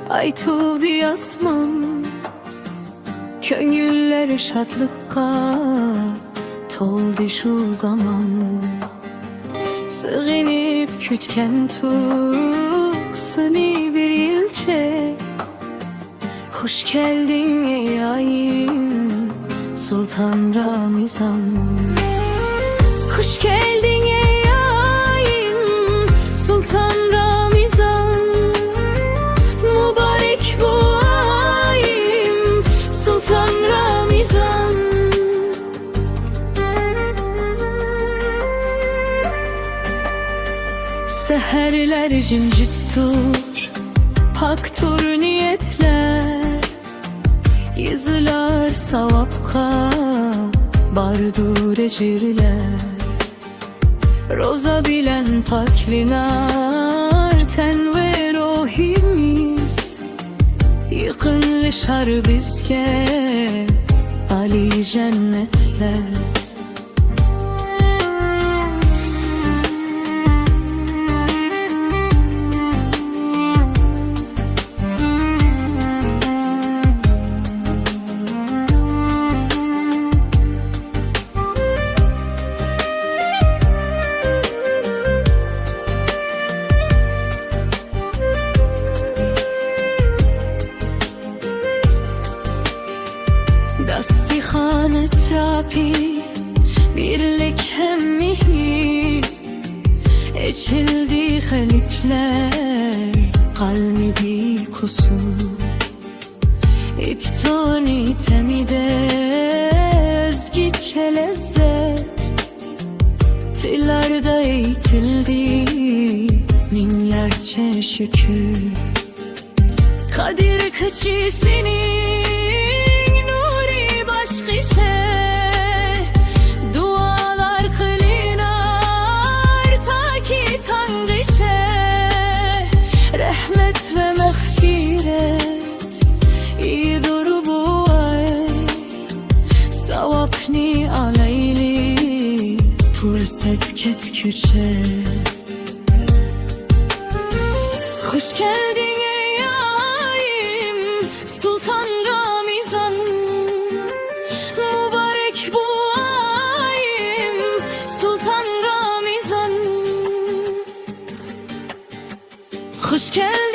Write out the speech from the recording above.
ay tuğdu yazmam. Köngüller şadlıkka toldu şu zaman. Sığınıp kütken tuksuni bir ilçe. Hoş geldin ey ayım Sultan Ramizan. Hoş geldin ey ayım Sultan Ramizan. Mübarek bu ayım Sultan Ramizan. Seherler cimcittur, paktur niyetler. Yazılar savapka, bardur ecirler. Roza bilen paklinar, ten ve ruhimiz. Yıkınlaşar bizge, Ali cennetler. Dasti hanet rapi birlik hemmihi. Eçildi halipler kalmidi kusur. İptoni temide özgitçe lezzet. Tillarda eğitildi minlerce şükür. Kadir kıçisinin dualar kılınar ta ki Tanrışe. Rahmet ve mağfiret iyidur bu ay. Savapni aleyli fırsat ket küçe. Hoş geldin ey ayım Sultan Ramizan. Mübarek bu ayım Sultan Ramizan. Hoş geldin.